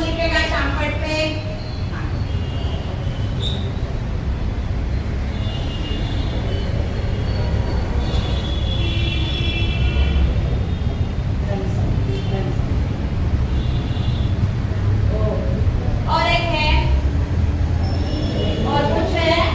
लिखेगा शामपट पे? और एक है, और कुछ है?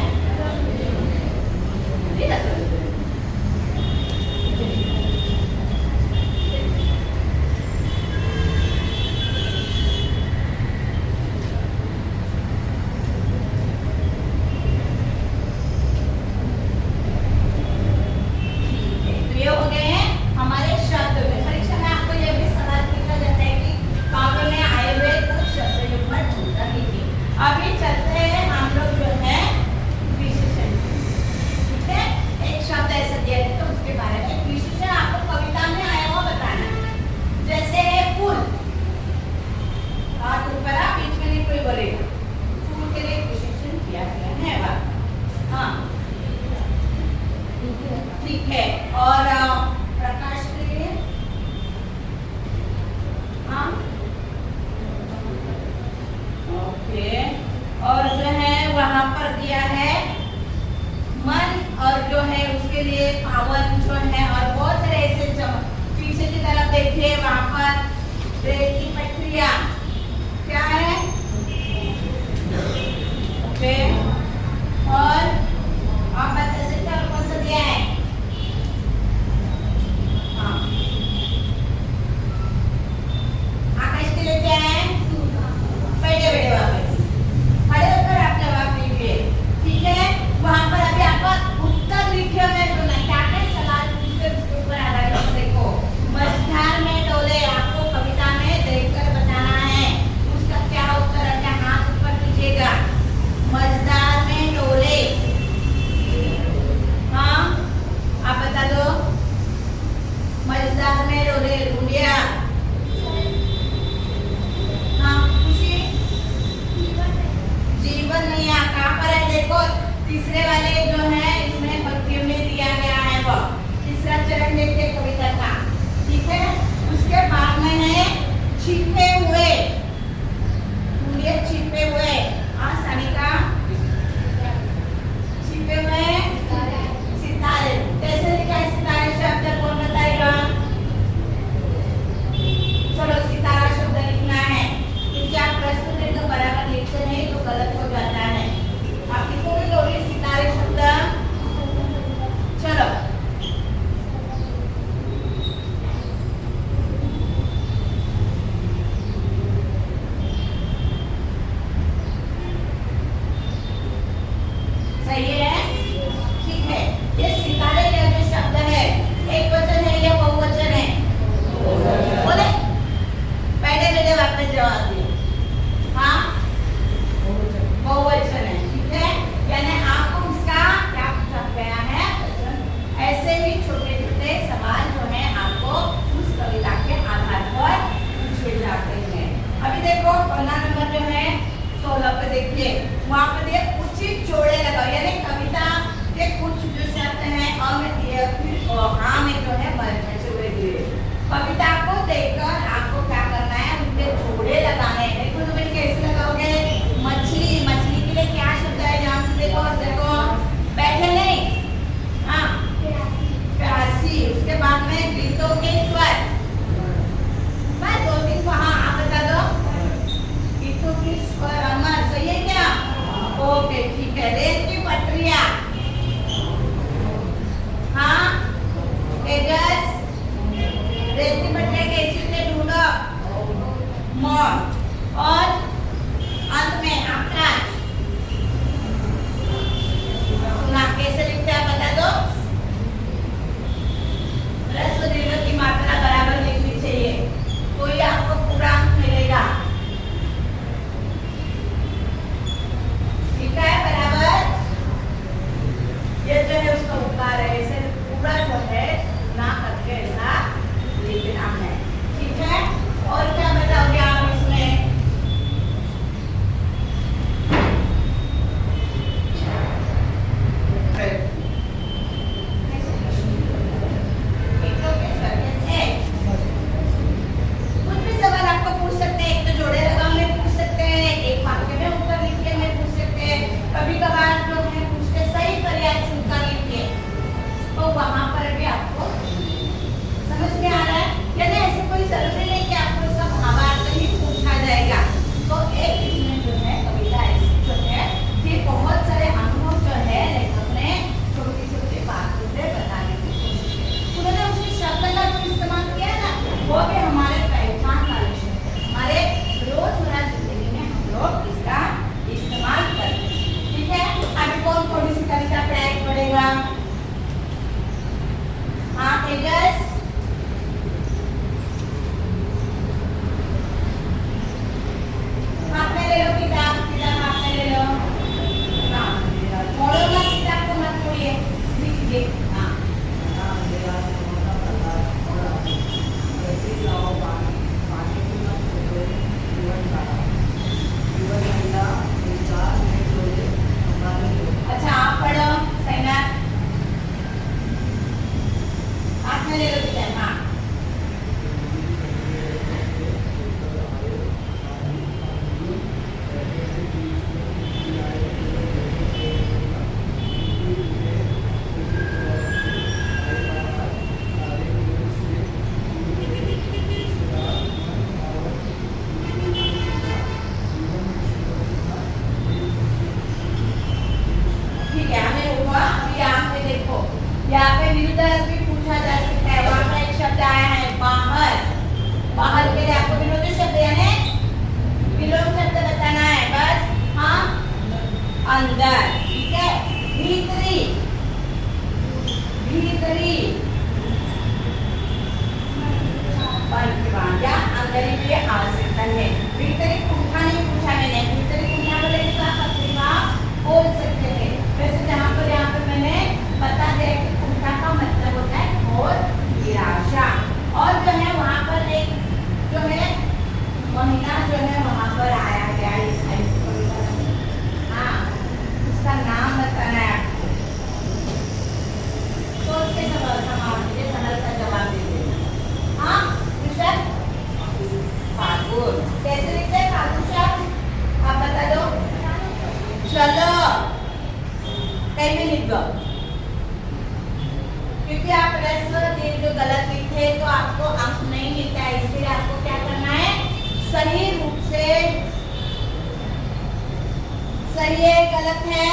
गलत है?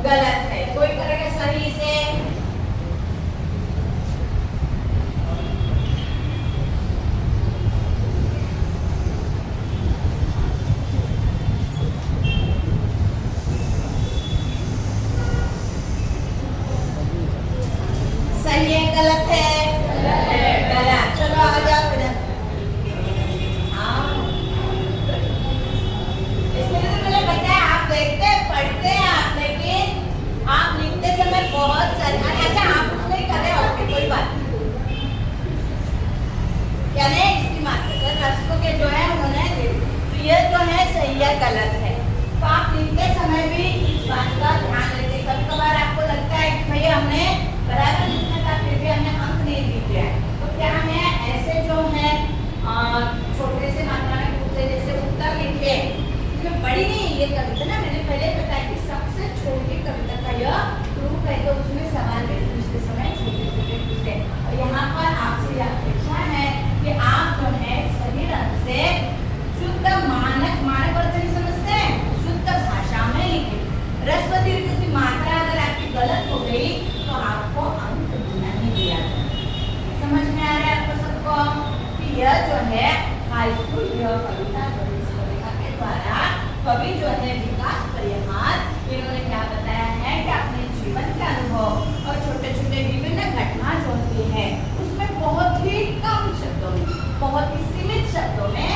गलत है। कोई करेगा सही से? सही है गलत है? गलत। चलो आ जाओ इधर। इसके लिए तो मैंने बताया, आप देखते पढ़ते हैं आप, लेकिन आप लिखते समय बहुत सारे, अच्छा आप उसमें कर रहे हो, कोई बात नहीं। क्या नहीं, इसकी मात्रा रस्तों के जो है उन्होंने, तो ये जो है सही है गलत है। तो आप लिखते समय भी इस बात का ध्यान रखें। कभी कभार आपको लगता है कि भैया हमने बराबर लिखना था, फिर भी हमने अंक नहीं दिए हैं, तो क्या है, ऐसे जो है छोटे से मात्रा में पूछते, जैसे उत्तर लिखे, इसमें बड़ी नहीं ये कविता ना, मैंने पहले बताया कि सबसे छोटी कविता का यह प्रूफ है, तो उसमें सवाल भी पूछते समय छोटे छोटे पूछते। और यहाँ पर आपसे यह अपेक्षा है कि आप जो है सही ढंग से शुद्ध मानक वर्तन समझते हैं, शुद्ध भाषा में लिखे। ह्रस्व दीर्घ की मात्रा अगर आपकी गलत हो गई तो आपको अंक नहीं दिया जाएगा। समझ में आ रहा है आपको सबको कि यह जो है हाईस्कूल यह कविता के द्वारा कवि जो है विकास परिहार, इन्होंने क्या बताया है कि अपने जीवन के अनुभव और छोटे छोटे विभिन्न घटना जो होती है उसमें बहुत ही कम शब्दों में, बहुत ही सीमित शब्दों में